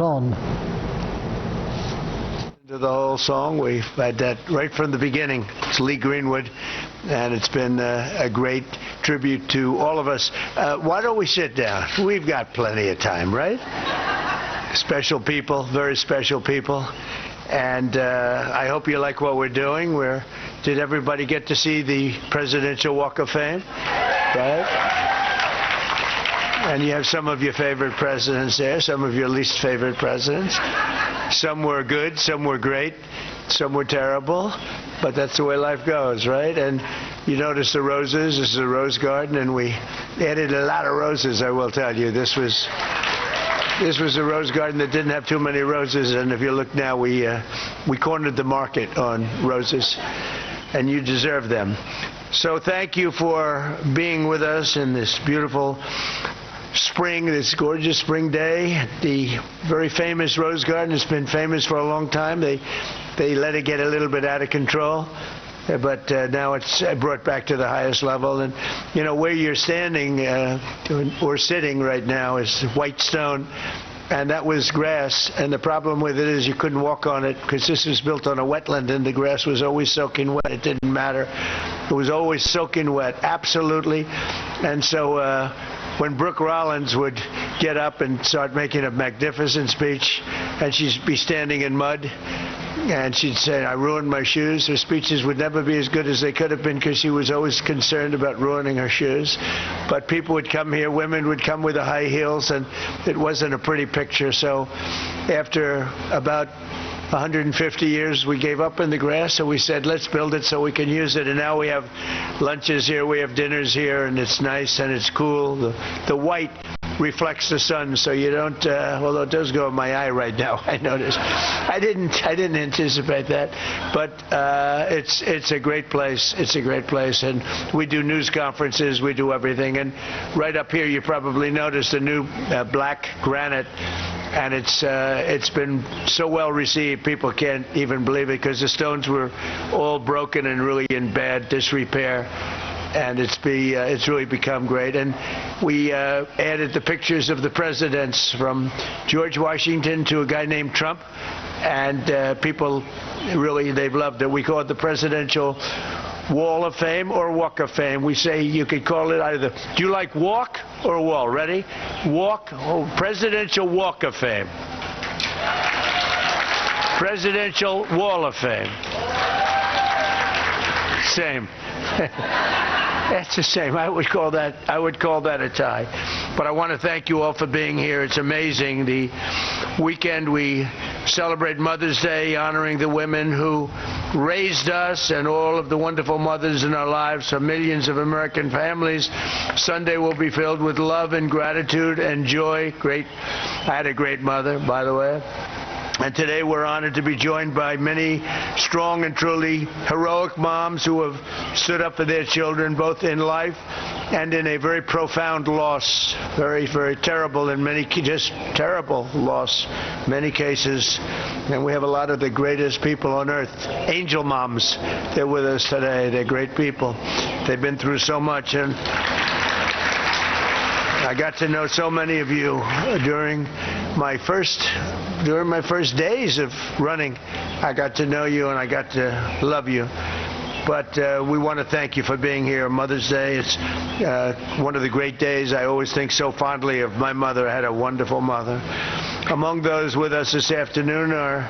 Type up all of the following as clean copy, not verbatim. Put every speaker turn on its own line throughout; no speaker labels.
On.
To the whole song, we've had that right from the beginning. It's Lee Greenwood, and it's been a great tribute to all of us. Why don't we sit down? We've got plenty of time, right? Special people, very special people, and I hope you like what we're doing. Did everybody get to see the Presidential Walk of Fame? Right? And you have some of your favorite presidents there, some of your least favorite presidents. Some were good, some were great, some were terrible, but that's the way life goes, right? And you notice the roses. This is a rose garden, and we added a lot of roses, I will tell you. This was a rose garden that didn't have too many roses, and if you look now, we cornered the market on roses, and you deserve them. So thank you for being with us in this beautiful spring, this gorgeous spring day. The very famous rose garden has been famous for a long time. They let it get a little bit out of control, but now it's brought back to the highest level. And you know, where you're standing or sitting right now is white stone, and that was grass. And the problem with it is you couldn't walk on it because this was built on a wetland, and the grass was always soaking wet. It didn't matter. It was always soaking wet, absolutely. And so when Brooke Rollins would get up and start making a magnificent speech, and she'd be standing in mud, and she'd say, "I ruined my shoes," her speeches would never be as good as they could have been because she was always concerned about ruining her shoes. But people would come here, women would come with the high heels, and it wasn't a pretty picture. So after about 150 years, we gave up in the grass, so we said, let's build it so we can use it. And now we have lunches here, we have dinners here, and it's nice and it's cool. The white reflects the sun, so you don't, although it does go in my eye right now, I noticed. I didn't anticipate that, but it's a great place. It's a great place, and we do news conferences, we do everything. And right up here, you probably noticed the new black granite, and it's been so well received, people can't even believe it because the stones were all broken and really in bad disrepair. And it's really become great. And we added the pictures of the presidents from George Washington to a guy named Trump. And people really, they've loved it. We call it the Presidential Wall of Fame or Walk of Fame. We say you could call it either. Do you like walk or wall? Ready? Walk. Oh, Presidential Walk of Fame. Presidential Wall of Fame. Same. That's the same. I would call that a tie. But I want to thank you all for being here. It's amazing. The weekend we celebrate Mother's Day, honoring the women who raised us and all of the wonderful mothers in our lives for millions of American families. Sunday will be filled with love and gratitude and joy. I had a great mother, by the way. And today we're honored to be joined by many strong and truly heroic moms who have stood up for their children, both in life and in a very profound loss. Very, very terrible in many, just terrible loss, many cases. And we have a lot of the greatest people on earth, angel moms. They're with us today. They're great people. They've been through so much. And I got to know so many of you during my first days of running. I got to know you and I got to love you. But we want to thank you for being here. Mother's Day, it's one of the great days. I always think so fondly of my mother. I had a wonderful mother. Among those with us this afternoon are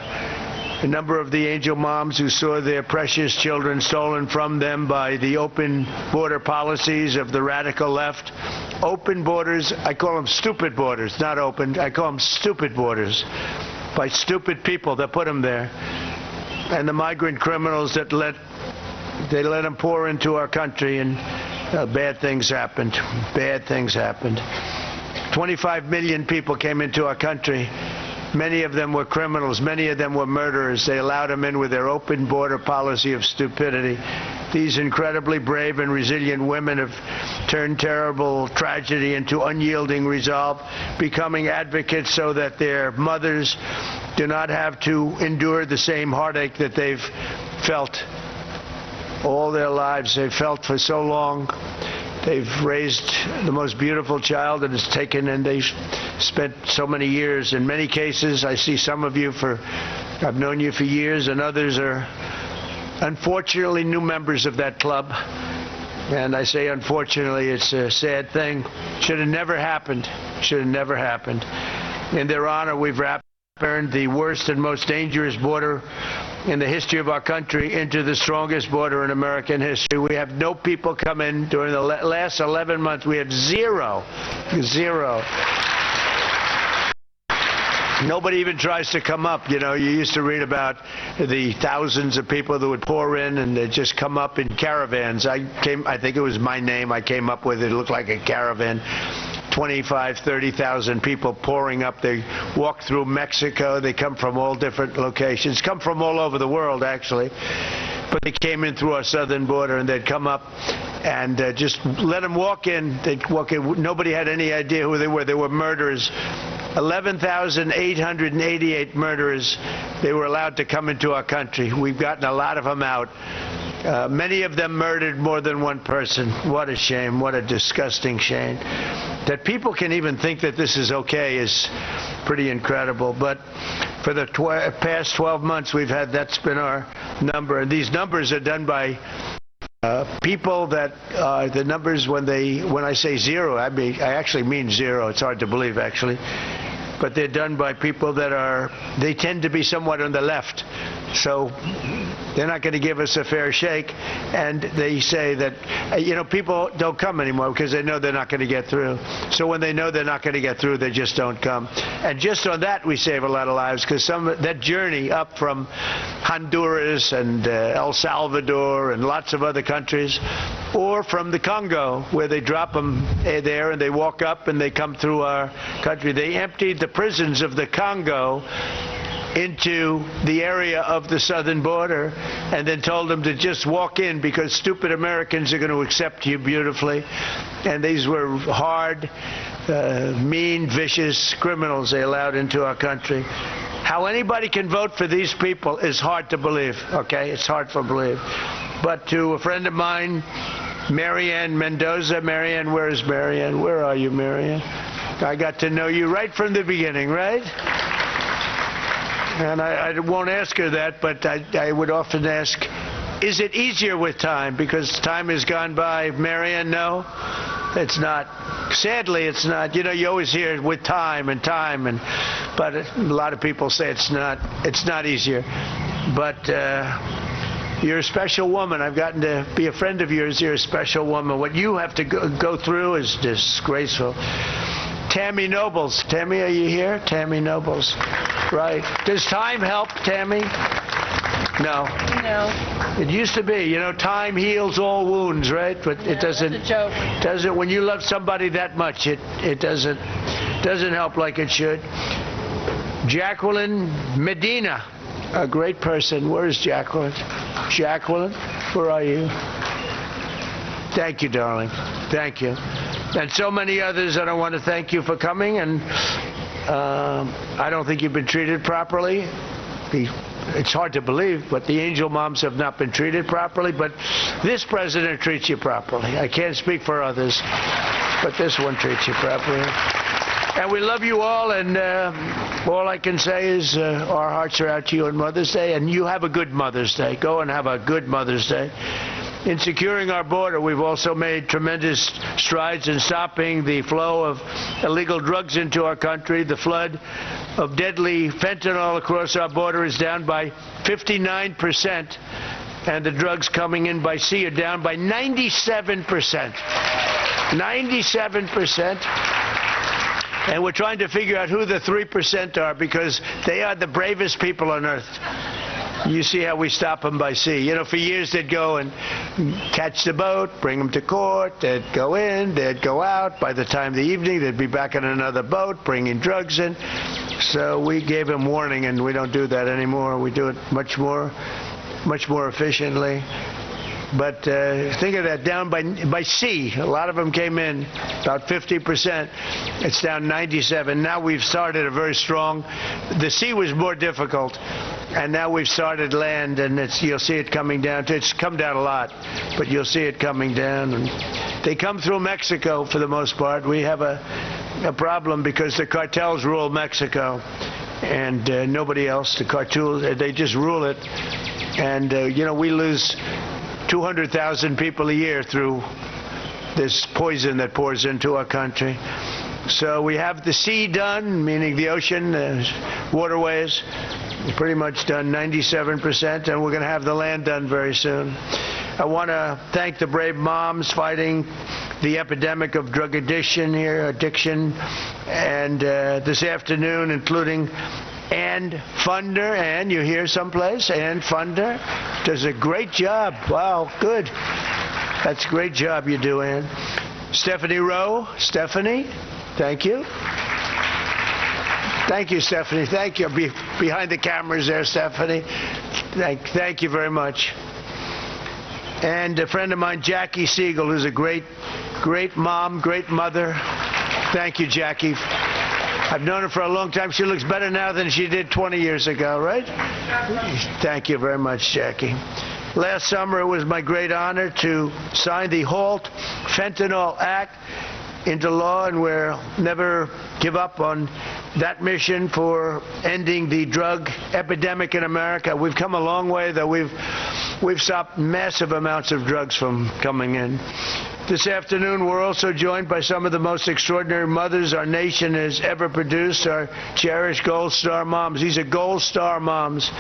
a number of the angel moms who saw their precious children stolen from them by the open border policies of the radical left. Open borders, I call them stupid borders, not open. I call them stupid borders by stupid people that put them there. And the migrant criminals that let them pour into our country, and bad things happened. Bad things happened. 25 million people came into our country. Many of them were criminals. Many of them were murderers. They allowed them in with their open border policy of stupidity. These incredibly brave and resilient women have turned terrible tragedy into unyielding resolve, becoming advocates so that their mothers do not have to endure the same heartache that they've felt all their lives. They've felt for so long. They've raised the most beautiful child, and they've spent so many years. In many cases, I see some of you I've known you for years, and others are unfortunately new members of that club. And I say unfortunately, it's a sad thing. Should have never happened. Should have never happened. In their honor, we've turned the worst and most dangerous border in the history of our country into the strongest border in American history. We have no people come in during the last 11 months. We have zero. Nobody even tries to come up. You know, you used to read about the thousands of people that would pour in, and they'd just come up in caravans. I think it was my name I came up with. It looked like a caravan. 25,000, 30,000 people pouring up. They walk through Mexico. They come from all different locations, come from all over the world, actually. But they came in through our southern border, and they'd come up and just let them walk in. They'd walk in. Nobody had any idea who they were. They were murderers. 11,888 murderers. They were allowed to come into our country. We've gotten a lot of them out. Many of them murdered more than one person. What a shame. What a disgusting shame. That people can even think that this is okay is pretty incredible. But for the past 12 months, that's been our number. And these numbers are done by people that the numbers, when I say zero, I actually mean zero. It's hard to believe, actually. But they're done by people they tend to be somewhat on the left. So they're not going to give us a fair shake. And they say that, people don't come anymore because they know they're not going to get through. So when they know they're not going to get through, they just don't come. And just on that, we save a lot of lives, because that journey up from Honduras and El Salvador and lots of other countries, or from the Congo, where they drop them there and they walk up and they come through our country. They emptied the prisons of the Congo into the area of the southern border, and then told them to just walk in because stupid Americans are going to accept you beautifully. And these were hard, mean, vicious criminals they allowed into our country. How anybody can vote for these people is hard to believe, okay? It's hard to believe. But to a friend of mine, Marianne Mendoza. Marianne, where is Marianne? Where are you, Marianne? I got to know you right from the beginning, right? And I won't ask her that, but I would often ask, is it easier with time? Because time has gone by. Marianne, no, it's not. Sadly, it's not. You always hear with time, but a lot of people say it's not easier. But you're a special woman. I've gotten to be a friend of yours. You're a special woman. What you have to go through is disgraceful. Tammy Nobles. Tammy, are you here? Tammy Nobles. Right. Does time help, Tammy? No.
No.
It used to be. Time heals all wounds, right? But it doesn't.
That's a joke.
Doesn't. When you love somebody that much, it doesn't help like it should. Jacqueline Medina, a great person. Where is Jacqueline? Jacqueline, where are you? Thank you, darling. Thank you. And so many others. I don't want to thank you for coming, and I don't think you've been treated properly. It's hard to believe, but the angel moms have not been treated properly. But this president treats you properly. I can't speak for others, but this one treats you properly. And we love you all, and all I can say is our hearts are out to you on Mother's Day, and you have a good Mother's Day. Go and have a good Mother's Day. In securing our border, we've also made tremendous strides in stopping the flow of illegal drugs into our country. The flood of deadly fentanyl across our border is down by 59%, and the drugs coming in by sea are down by 97%. 97%. And we're trying to figure out who the 3% are, because they are the bravest people on earth. You see how we stop them by sea. For years they'd go and catch the boat, bring them to court, they'd go in, they'd go out. By the time of the evening, they'd be back on another boat, bringing drugs in. So we gave them warning, and we don't do that anymore. We do it much more efficiently. But think of that, down by sea. A lot of them came in, about 50%. It's down 97. Now we've started a very strong. The sea was more difficult, and now we've started land, and you'll see it coming down. It's come down a lot, but you'll see it coming down. And They come through Mexico for the most part. We have a problem because the cartels rule Mexico, and nobody else. The cartels, they just rule it. And, we lose 200,000 people a year through this poison that pours into our country. So we have the sea done, meaning the ocean, waterways, pretty much done, 97%, and we're going to have the land done very soon. I want to thank the brave moms fighting the epidemic of drug addiction, and this afternoon, including Ann Funder. Ann, you here someplace? Ann Funder does a great job. Wow, good. That's a great job you do, Ann. Stephanie Rowe. Stephanie, thank you. Thank you, Stephanie. Thank you. Behind the cameras there, Stephanie. Thank you very much. And a friend of mine, Jackie Siegel, who's a great mom, great mother. Thank you, Jackie. I've known her for a long time. She looks better now than she did 20 years ago, right? Thank you very much, Jackie. Last summer, it was my great honor to sign the Halt Fentanyl Act into law, and we'll never give up on that mission for ending the drug epidemic in America. We've come a long way, though. We've stopped massive amounts of drugs from coming in. This afternoon, we're also joined by some of the most extraordinary mothers our nation has ever produced, our cherished Gold Star moms. These are Gold Star moms.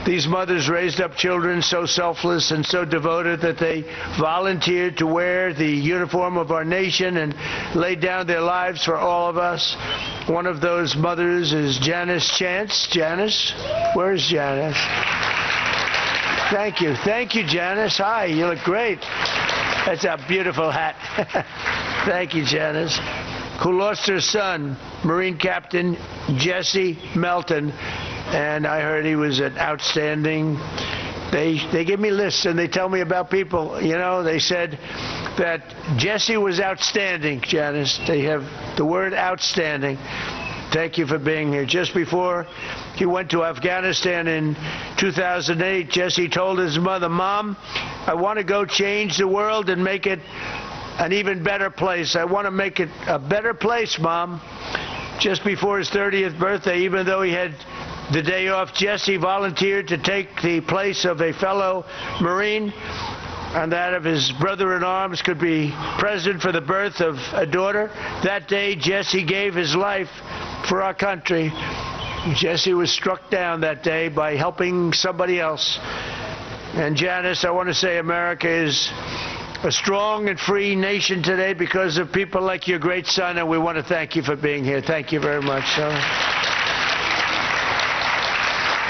These mothers raised up children so selfless and so devoted that they volunteered to wear the uniform of our nation and laid down their lives for all of us. One of those mothers is Janice Chance. Janice? Where's Janice? Thank you. Thank you, Janice. Hi, you look great. That's a beautiful hat. Thank you, Janice. Who lost her son, Marine Captain Jesse Melton. And I heard he was an outstanding. They give me lists and they tell me about people. They said that Jesse was outstanding, Janice. They have the word outstanding. Thank you for being here. Just before he went to Afghanistan in 2008, Jesse told his mother, "Mom, I want to go change the world and make it an even better place. I want to make it a better place, Mom." Just before his 30th birthday, even though he had the day off, Jesse volunteered to take the place of a fellow Marine and that of his brother-in-arms could be present for the birth of a daughter. That day, Jesse gave his life for our country. Jesse was struck down that day by helping somebody else. And Janice, I want to say America is a strong and free nation today because of people like your great son, and we want to thank you for being here. Thank you very much.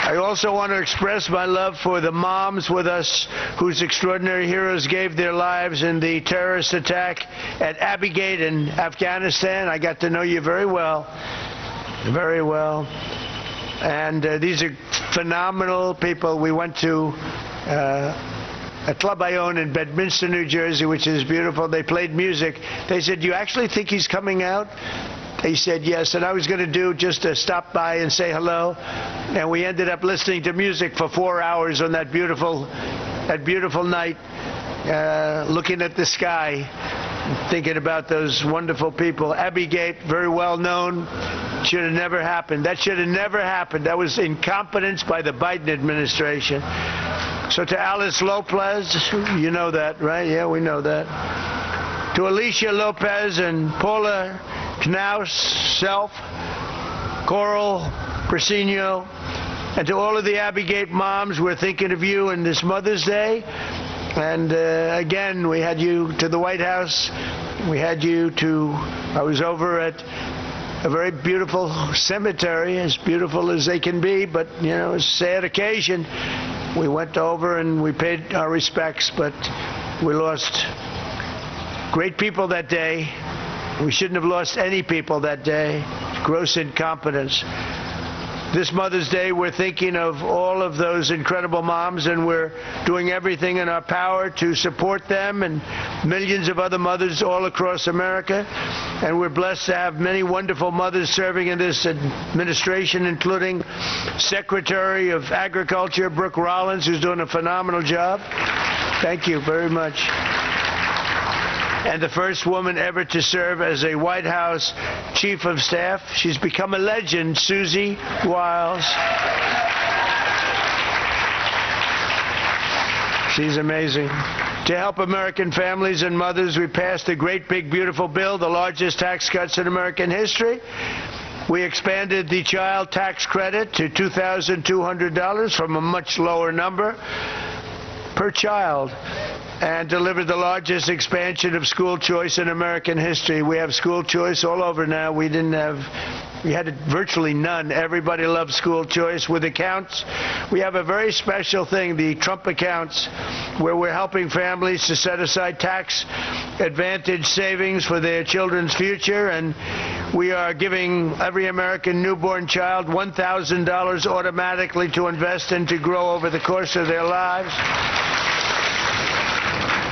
I also want to express my love for the moms with us whose extraordinary heroes gave their lives in the terrorist attack at Abbey Gate in Afghanistan. I got to know you very well, very well. And these are phenomenal people. We went to a club I own in Bedminster, New Jersey, which is beautiful. They played music. They said, "Do you actually think he's coming out?" He said yes, and I was going to do just to stop by and say hello, and we ended up listening to music for 4 hours on that beautiful night, looking at the sky, thinking about those wonderful people. Abbey Gate, very well known, should have never happened. That should have never happened. That was incompetence by the Biden administration. So to Alice Lopez, you know that, right? Yeah, we know that. To Alicia Lopez and Paula Knaus, Self, Coral, Persino, and to all of the Abbey Gate moms, we're thinking of you in this Mother's Day. And again, we had you to the White House. We had you to, I was over at a very beautiful cemetery, as beautiful as they can be, but, it's a sad occasion. We went over and we paid our respects, but we lost great people that day. We shouldn't have lost any people that day. Gross incompetence. This Mother's Day, we're thinking of all of those incredible moms, and we're doing everything in our power to support them and millions of other mothers all across America. And we're blessed to have many wonderful mothers serving in this administration, including Secretary of Agriculture, Brooke Rollins, who's doing a phenomenal job. Thank you very much. and the first woman ever to serve as a White House Chief of Staff. She's become a legend, Susie Wiles. She's amazing. To help American families and mothers, we passed a great, big, beautiful bill, the largest tax cuts in American history. We expanded the child tax credit to $2,200 from a much lower number per child, and delivered the largest expansion of school choice in American history. We have school choice all over now. We had virtually none. Everybody loves school choice. With accounts, we have a very special thing, the Trump accounts, where we're helping families to set aside tax advantage savings for their children's future, and we are giving every American newborn child $1,000 automatically to invest and to grow over the course of their lives.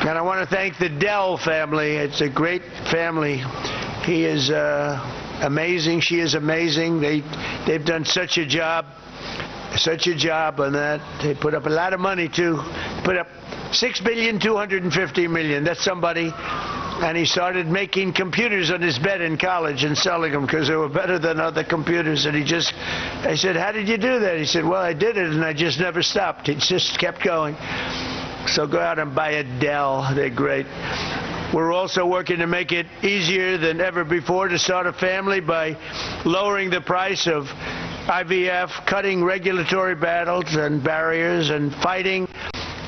And I want to thank the Dell family. It's a great family. He is amazing. She is amazing. They've done such a job on that. They put up a lot of money too. Put up $6.25 billion. That's somebody. And he started making computers on his bed in college and selling them because they were better than other computers. And I said, how did you do that? He said, well, I did it and I just never stopped. It just kept going. So go out and buy a Dell. They're great. We're also working to make it easier than ever before to start a family by lowering the price of IVF, cutting regulatory battles and barriers, and fighting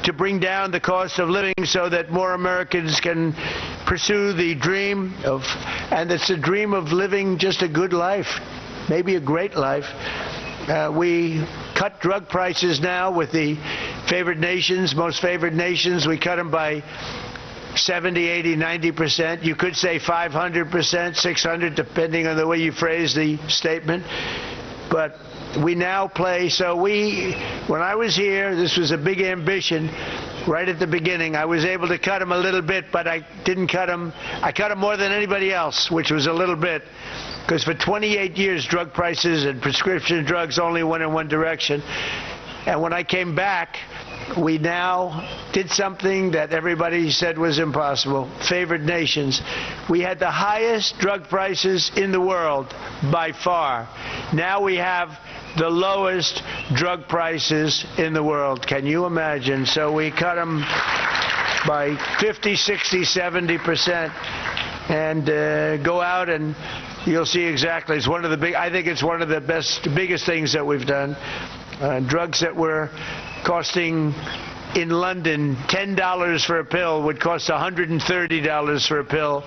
to bring down the cost of living so that more Americans can pursue the dream of, and it's a dream of living just a good life, maybe a great life. We cut drug prices now with the favored nations, most favored nations. We cut them by 70, 80, 90%. You could say 500%, 600, depending on the way you phrase the statement. But we now play, when I was here, this was a big ambition right at the beginning. I was able to cut them a little bit, but I didn't cut them. I cut them more than anybody else, which was a little bit. Because for 28 years, drug prices and prescription drugs only went in one direction. And when I came back, we now did something that everybody said was impossible. Favored nations. We had the highest drug prices in the world by far. Now we have the lowest drug prices in the world. Can you imagine? So we cut them by 50, 60, 70%. And go out and you'll see exactly. It's one of the I think it's one of the biggest things that we've done. Drugs that were costing in London $10 for a pill would cost $130 for a pill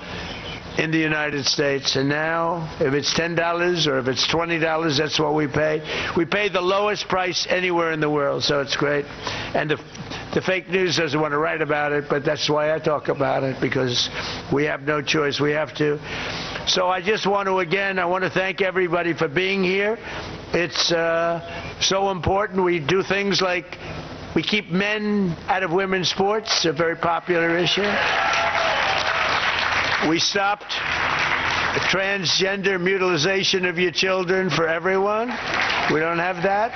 in the United States. And now, if it's $10 or if it's $20, that's what we pay. We pay the lowest price anywhere in the world, so it's great. And the fake news doesn't want to write about it, but that's why I talk about it, because we have no choice. We have to. So I just want to, again, I want to thank everybody for being here. It's so important. We do things like we keep men out of women's sports, a very popular issue. We stopped transgender mutilization of your children for everyone. We don't have that.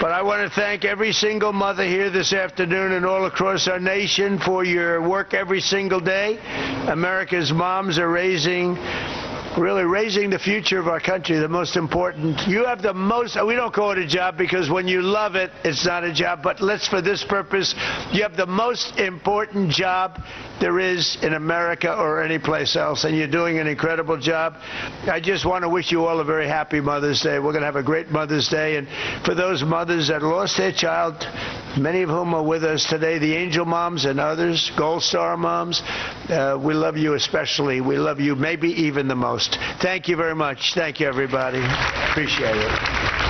But I want to thank every single mother here this afternoon and all across our nation for your work every single day. America's moms are really raising the future of our country, the most important. You have the most, we don't call it a job because when you love it, it's not a job, but for this purpose, you have the most important job there is in America or any place else, and you're doing an incredible job. I just want to wish you all a very happy Mother's Day. We're going to have a great Mother's Day, and for those mothers that lost their child, many of whom are with us today, the angel moms and others, Gold Star moms, we love you especially. We love you maybe even the most. Thank you very much. Thank you, everybody. Appreciate it.